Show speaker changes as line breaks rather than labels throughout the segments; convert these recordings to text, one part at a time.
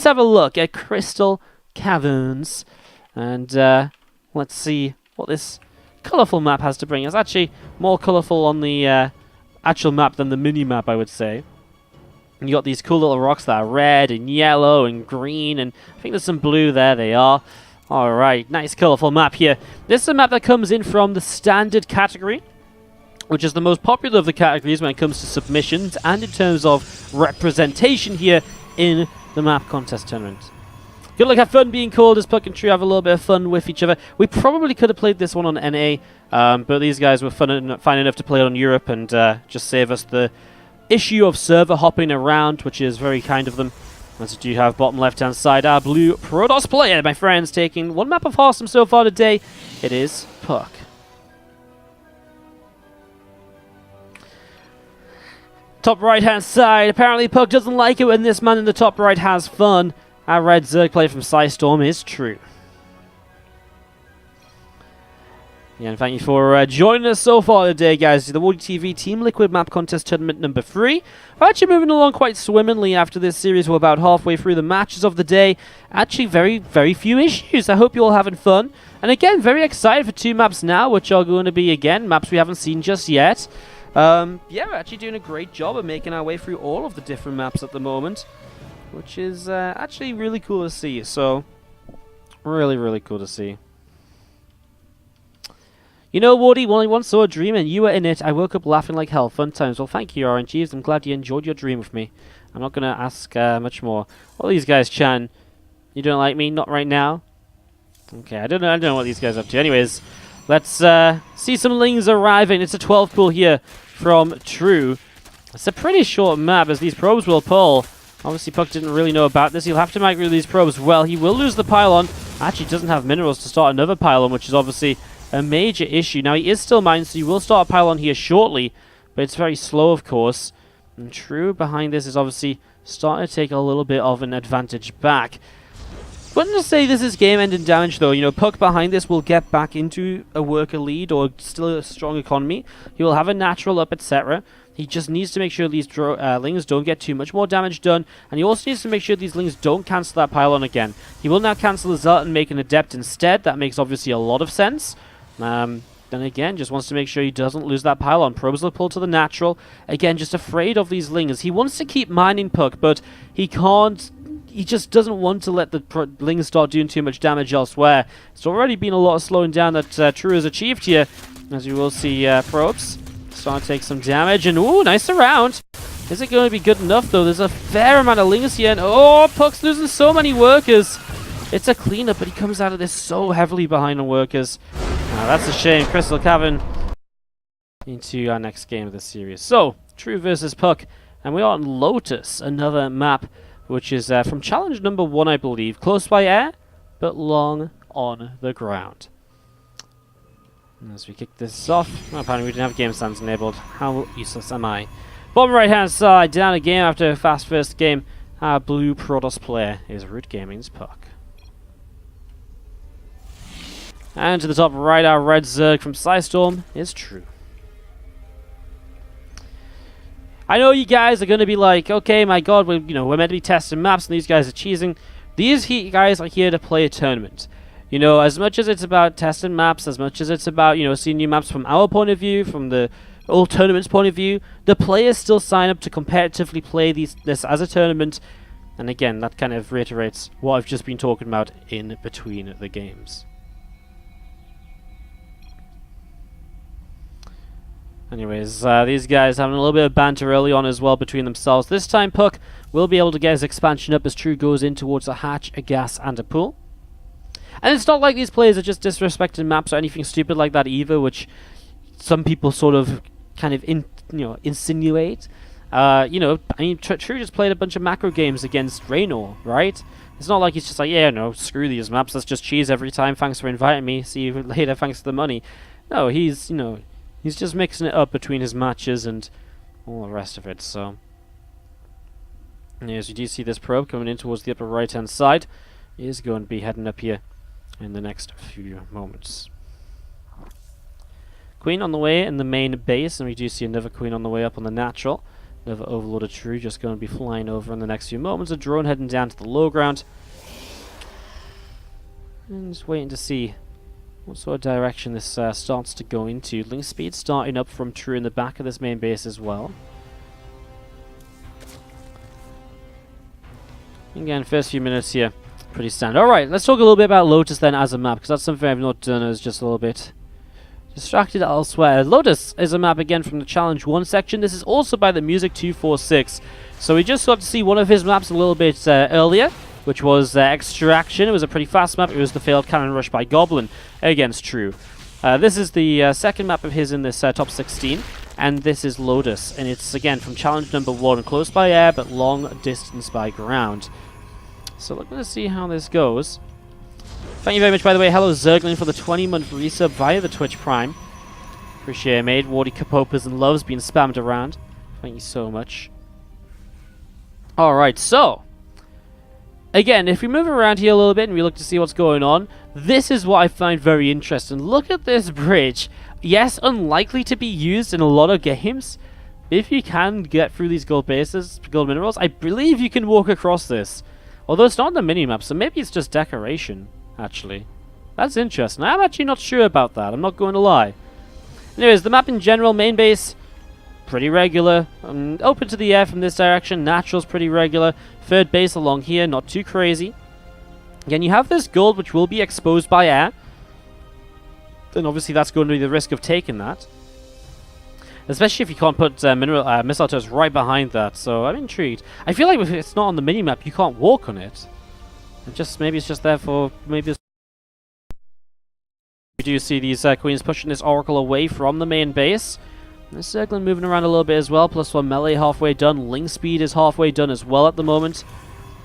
let's have a look at Crystal Caverns. And let's see what this colourful map has to bring. It's actually more colourful on the actual map than the mini-map, I would say. And you got these cool little rocks that are red and yellow and green, and I think there's some blue there. They are. Alright, nice colourful map here. This is a map that comes in from the standard category, which is the most popular of the categories when it comes to submissions and in terms of representation here in the map contest tournament. Good luck, have fun being called as puCK and True, have a little bit of fun with each other. We probably could have played this one on NA, but these guys were fine enough to play it on Europe and just save us the issue of server hopping around, which is very kind of them. As you do have bottom left-hand side, our blue Protoss player, my friends, taking one map of Awesome so far today. It is puCK. Top right-hand side, apparently puCK doesn't like it when this man in the top right has fun. Our red Zerg player from Storm is True. Yeah, and thank you for joining us so far today, guys. The WardiTV Team Liquid Map Contest Tournament number 3. We're actually moving along quite swimmingly after this series. We're about halfway through the matches of the day. Actually, very, very few issues. I hope you're all having fun. And again, very excited for 2 maps now, which are going to be, again, maps we haven't seen just yet. Yeah, we're actually doing a great job of making our way through all of the different maps at the moment, which is actually really cool to see. So, really, really cool to see. You know, Wardy, I once saw a dream and you were in it. I woke up laughing like hell. Fun times. Well, thank you, RNGs. I'm glad you enjoyed your dream with me. I'm not going to ask much more. All these guys, Chan, you don't like me? Not right now? Okay, I don't know what these guys are up to. Anyways, let's see some lings arriving. It's a 12 pull here from True. It's a pretty short map as these probes will pull. Obviously, puCK didn't really know about this. He'll have to migrate these probes. Well, he will lose the pylon. Actually, doesn't have minerals to start another pylon, which is obviously a major issue. Now, he is still mining, so he will start a pylon here shortly, but it's very slow, of course. And True behind this is obviously starting to take a little bit of an advantage back. Wouldn't to say this is game-ending damage, though. You know, puCK behind this will get back into a worker lead or still a strong economy. He will have a natural up, etc. He just needs to make sure these lings don't get too much more damage done, and he also needs to make sure these lings don't cancel that pylon again. He will now cancel the Zealot and make an Adept instead. That makes obviously a lot of sense. Then again, just wants to make sure he doesn't lose that pylon. Probes will pull to the natural. Again, just afraid of these lings. He wants to keep mining puCK, but he can't. He just doesn't want to let the lings start doing too much damage elsewhere. It's already been a lot of slowing down that True has achieved here. As you will see, probes start to take some damage. And ooh, nice surround. Is it going to be good enough, though? There's a fair amount of lings here. And oh, puCK's losing so many workers. It's a cleanup, but he comes out of this so heavily behind on workers. Now, that's a shame. Crystal Cavern into our next game of the series. So, True versus puCK. And we are on Lotus, another map, which is from challenge number 1, I believe. Close by air, but long on the ground. And as we kick this off, apparently we didn't have game stands enabled. How useless am I? Bottom right-hand side, down a game after a fast first game. Our blue Protoss player is Root Gaming's puCK. And to the top right, our red Zerg from Storm is True. I know you guys are going to be like, okay, my god, we're meant to be testing maps and these guys are cheesing. These guys are here to play a tournament. You know, as much as it's about testing maps, as much as it's about, seeing new maps from our point of view, from the old tournament's point of view, the players still sign up to competitively play this as a tournament. And again, that kind of reiterates what I've just been talking about in between the games. Anyways, these guys having a little bit of banter early on as well between themselves. This time puCK will be able to get his expansion up as True goes in towards a hatch, a gas, and a pool. And it's not like these players are just disrespecting maps or anything stupid like that either, which some people sort of kind of insinuate. I mean, True just played a bunch of macro games against Raynor, right? It's not like he's just like, yeah, no, screw these maps, let's just cheese every time, thanks for inviting me, see you later, thanks for the money. No, he's just mixing it up between his matches and all the rest of it, so. As you do see this probe coming in towards the upper right-hand side, he is going to be heading up here in the next few moments. Queen on the way in the main base, and we do see another queen on the way up on the natural. Another overloaded tree just going to be flying over in the next few moments. A drone heading down to the low ground. And just waiting to see what sort of direction this starts to go into. Link speed starting up from true in the back of this main base as well. Again, first few minutes here, pretty standard. Alright, let's talk a little bit about Lotus then as a map, because that's something I've not done. I was just a little bit distracted elsewhere. Lotus is a map again from the Challenge 1 section. This is also by the Music 246. So we just got to see one of his maps a little bit earlier, which was Extraction. It was a pretty fast map. It was the failed cannon rush by Goblin against True. This is the second map of his in this top 16. And this is Lotus, and it's again from challenge number 1, close by air but long distance by ground. So we're going to see how this goes. Thank you very much, by the way. Hello Zerglin for the 20-month resub via the Twitch Prime. Appreciate it, mate. Wardy Kapopers and loves being spammed around. Thank you so much. Alright, so again, if we move around here a little bit and we look to see what's going on, this is what I find very interesting. Look at this bridge. Yes, unlikely to be used in a lot of games. If you can get through these gold bases, gold minerals, I believe you can walk across this. Although it's not on the minimap, so maybe it's just decoration, actually. That's interesting. I'm actually not sure about that, I'm not going to lie. Anyways, the map in general, main base, pretty regular. Open to the air from this direction, natural's pretty regular. Third base along here, not too crazy. Again, you have this gold which will be exposed by air. Then obviously that's going to be the risk of taking that. Especially if you can't put missile turrets right behind that, so I'm intrigued. I feel like if it's not on the minimap, you can't walk on it. Maybe it's just there for... maybe we do see these queens pushing this Oracle away from the main base. And the circling moving around a little bit as well. +1 melee halfway done. Link speed is halfway done as well at the moment.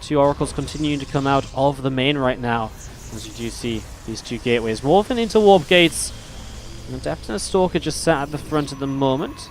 2 Oracles continuing to come out of the main right now. As you do see these 2 gateways morphing into warp gates. And Definite Stalker just sat at the front at the moment.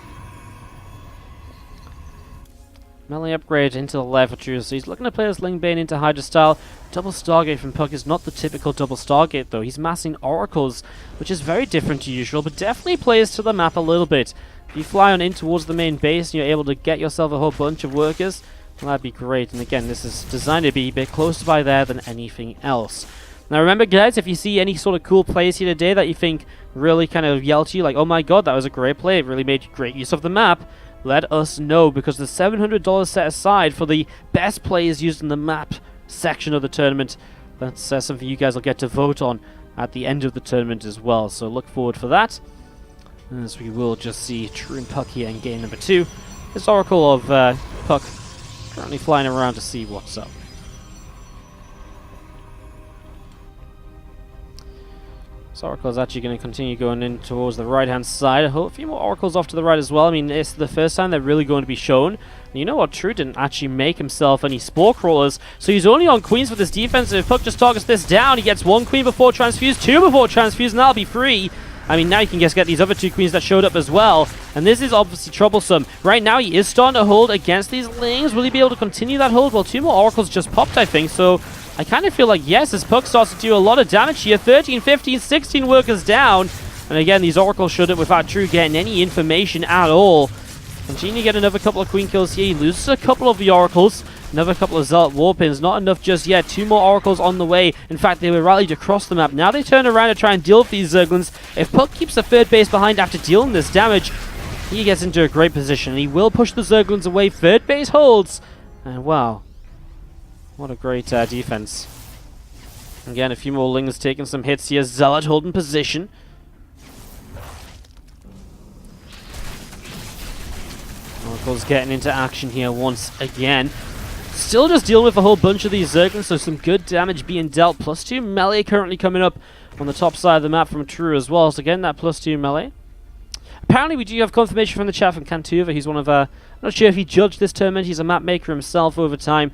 Melee upgrade into the left for True. So he's looking to play this Ling Bane into Hydra style. Double Stargate from puCK is not the typical double Stargate though. He's massing Oracles, which is very different to usual, but definitely plays to the map a little bit. If you fly on in towards the main base and you're able to get yourself a whole bunch of workers, well, that'd be great. And again, this is designed to be a bit closer by there than anything else. Now remember guys, if you see any sort of cool plays here today that you think really kind of yell to you, like, oh my god, that was a great play, it really made great use of the map, let us know, because the $700 set aside for the best plays used in the map section of the tournament, that's something you guys will get to vote on at the end of the tournament as well, so look forward for that. As we will just see True and puCK here in game number 2. This Oracle of puCK currently flying around to see what's up. This Oracle is actually going to continue going in towards the right-hand side. A few more Oracles off to the right as well. I mean, it's the first time they're really going to be shown. And you know what? True didn't actually make himself any Spore Crawlers, so he's only on Queens for this defense. If puCK just targets this down, he gets 1 Queen before Transfuse, 2 before Transfuse, and that'll be free. I mean, now you can just get these other 2 Queens that showed up as well. And this is obviously troublesome. Right now, he is starting to hold against these Lings. Will he be able to continue that hold? Well, 2 more Oracles just popped, I think, so I kind of feel like, yes, as puCK starts to do a lot of damage here. 13, 15, 16 workers down. And again, these Oracles showed up without True getting any information at all. And Genie get another couple of Queen kills here. He loses a couple of the Oracles. Another couple of Zealot Warpins. Not enough just yet. 2 more Oracles on the way. In fact, they were rallied across the map. Now they turn around to try and deal with these Zerglings. If puCK keeps the third base behind after dealing this damage, he gets into a great position. He will push the Zerglings away. Third base holds. And wow. What a great defense. Again, a few more Lings taking some hits here. Zealot holding position. Oracle's getting into action here once again. Still just dealing with a whole bunch of these Zerglings, so some good damage being dealt. +2 melee currently coming up on the top side of the map from True as well. So again, that +2 melee. Apparently we do have confirmation from the chat from Cantuva. He's one of I'm not sure if he judged this tournament. He's a map maker himself over time.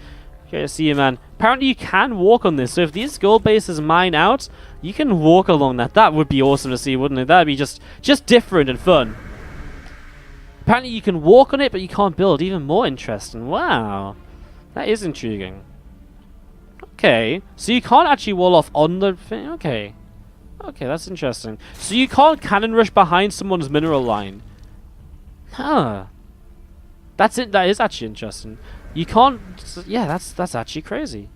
Great to see you, man. Apparently you can walk on this, so if these gold bases mine out, you can walk along that. That would be awesome to see, wouldn't it? That would be just different and fun. Apparently you can walk on it, but you can't build. Even more interesting. Wow. That is intriguing. Okay. So you can't actually wall off on the thing. Okay. Okay, that's interesting. So you can't cannon rush behind someone's mineral line. Huh. That's it. That is actually interesting. You can't... Yeah, that's actually crazy.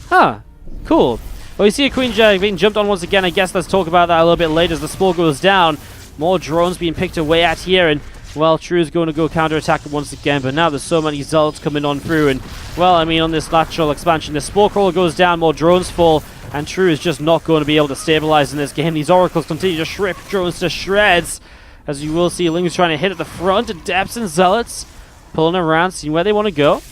Huh. Cool. Well, you see a Queen Jag being jumped on once again. I guess let's talk about that a little bit later as the Spore goes down. More drones being picked away at here, and, well, True is going to go counter-attack it once again, but now there's so many Zealots coming on through, and, well, I mean, on this lateral expansion, the Spore Crawler goes down, more drones fall, and True is just not going to be able to stabilize in this game. These Oracles continue to rip drones to shreds, as you will see Lings trying to hit at the front, Adepts and Zealots pulling around, seeing where they want to go.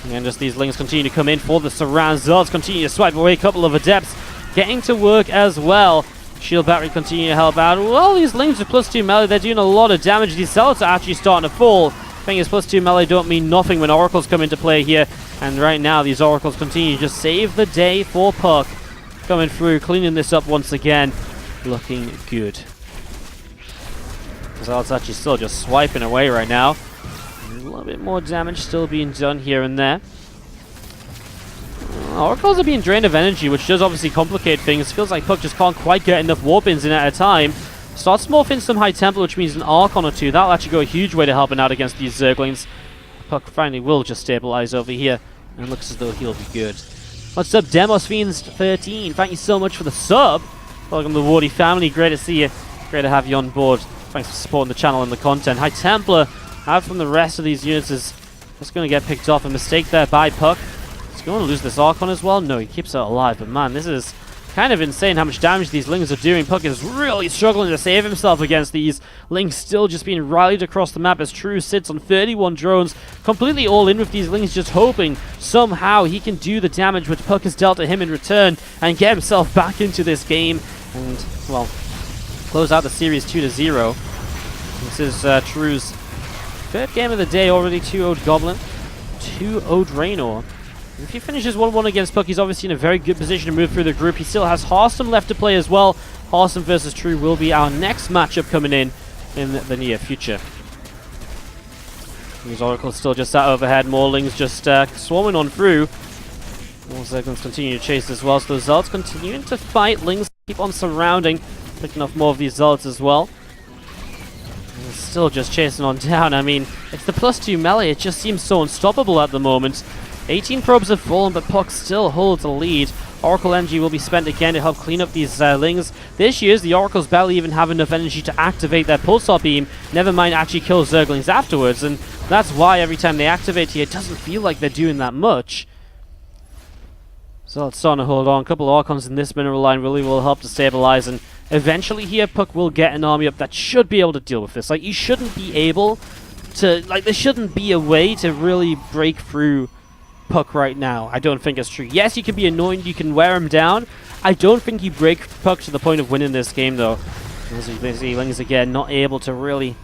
And just these Lings continue to come in for the surround. Zealots continue to swipe away a couple of Adepts, getting to work as well. Shield Battery continue to help out. Well, these Lings with +2 melee, they're doing a lot of damage. These Zealots are actually starting to fall. Thing is, +2 melee don't mean nothing when Oracles come into play here. And right now, these Oracles continue to just save the day for puCK. Coming through, cleaning this up once again. Looking good. Zealots actually still just swiping away right now. A little bit more damage still being done here and there. Oracles are being drained of energy, which does obviously complicate things. Feels like puCK just can't quite get enough warp-ins in at a time. Starts to morph in some High Templar, which means an Archon or two. That'll actually go a huge way to helping out against these Zerglings. puCK finally will just stabilize over here, and looks as though he'll be good. What's up, Demos Fiends 13? Thank you so much for the sub. Welcome to the Wardy family. Great to see you. Great to have you on board. Thanks for supporting the channel and the content. High Templar out from the rest of these units is just going to get picked off. A mistake there by puCK. He's going to lose this Archon as well. No, he keeps it alive. But man, this is kind of insane how much damage these Lings are doing. puCK is really struggling to save himself against these Lings, still just being rallied across the map as True sits on 31 drones, completely all in with these Lings, just hoping somehow he can do the damage which puCK has dealt to him in return and get himself back into this game and, well, close out the series 2-0. This is True's third game of the day already. 2-0'd Goblin, 2-0'd Raynor. If he finishes 1-1 against puCK, he's obviously in a very good position to move through the group. He still has Harston left to play as well. Harston versus True will be our next matchup coming in the near future. These Oracles still just sat overhead. More Lings just swarming on through. More Zerglings continue to chase as well. So the Zealots continuing to fight. Lings keep on surrounding, picking off more of these Zealots as well. And still just chasing on down. I mean, it's the +2 melee. It just seems so unstoppable at the moment. 18 probes have fallen, but puCK still holds a lead. Oracle energy will be spent again to help clean up these Lings. The issue is the Oracles barely even have enough energy to activate their Pulsar Beam, never mind actually kill Zerglings afterwards, and that's why every time they activate here, it doesn't feel like they're doing that much. So it's starting to hold on. A couple of Archons in this mineral line really will help to stabilize, and eventually here, puCK will get an army up that should be able to deal with this. Like, you shouldn't be able to, like, there shouldn't be a way to really break through puCK right now. I don't think it's true. Yes, you can be annoying, you can wear him down. I don't think you break puCK to the point of winning this game, though. As you can see, Lings again not able to really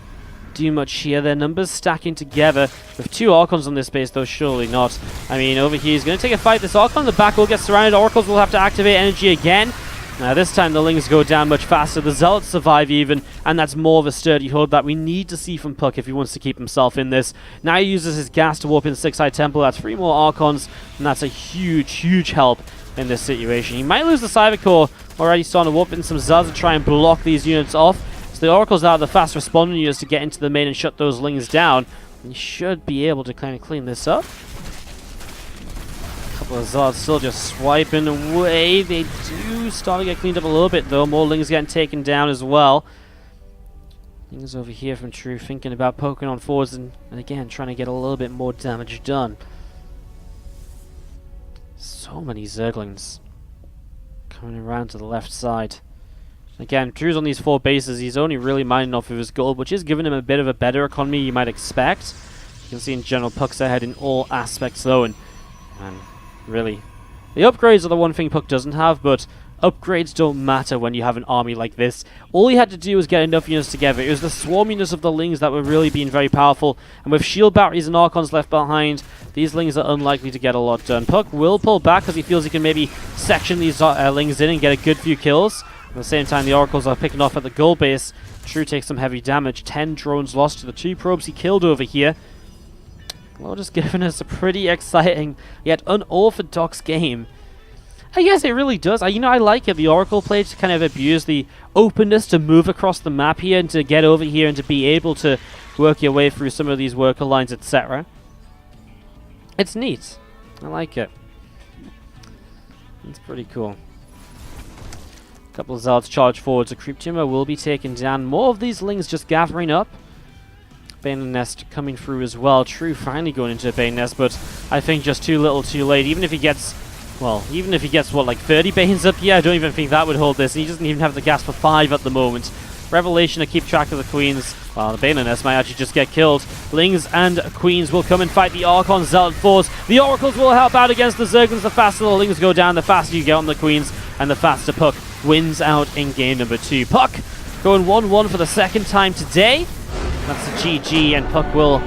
do much here. Their numbers stacking together. With 2 Archons on this base, though, surely not. I mean, over here, he's going to take a fight. This Archon in the back will get surrounded. Oracles will have to activate energy again. Now, this time the Lings go down much faster. The Zealots survive even, and that's more of a sturdy hold that we need to see from puCK if he wants to keep himself in this. Now he uses his gas to warp in 6 High Temple. That's 3 more Archons, and that's a huge, huge help in this situation. He might lose the Cyber Core. Already starting to warp in some Zealots to try and block these units off. So the Oracles are the fast responding units to get into the main and shut those Lings down. And he should be able to kind of clean this up. Couple of Zealots still just swiping away. They do start to get cleaned up a little bit, though. More Lings getting taken down as well. Things over here from True, thinking about poking on forwards and again, trying to get a little bit more damage done. So many Zerglings coming around to the left side. Again, True's on these 4 bases. He's only really mining off of his gold, which is giving him a bit of a better economy you might expect. You can see in general, puCK's ahead in all aspects, though, and really, the upgrades are the one thing puCK doesn't have, but upgrades don't matter when you have an army like this. All he had to do was get enough units together. It was the swarminess of the Lings that were really being very powerful, and with shield batteries and Archons left behind, these Lings are unlikely to get a lot done. puCK will pull back because he feels he can maybe section these Lings in and get a good few kills. At the same time, the Oracles are picking off at the gold base. True takes some heavy damage. 10 drones lost to the 2 probes he killed over here. Well, just giving us a pretty exciting yet unorthodox game. I guess it really does. I like it. The Oracle play to kind of abuse the openness to move across the map here and to get over here and to be able to work your way through some of these worker lines, etc. It's neat. I like it. It's pretty cool. A couple of Zealots charge forwards. A creep tumor will be taken down. More of these Lings just gathering up. Bane Nest coming through as well. True finally going into a Bane Nest, but I think just too little too late. Even if he gets, well, what, like 30 Banes up? Yeah, I don't even think that would hold this. And he doesn't even have the gas for 5 at the moment. Revelation to keep track of the Queens. Well, the Bane Nest might actually just get killed. Lings and Queens will come and fight the Archon Zealot Force. The Oracles will help out against the Zerglings. The faster the Lings go down, the faster you get on the Queens, and the faster puCK wins out in game number 2. puCK going 1-1 for the second time today. That's a GG, and puCK will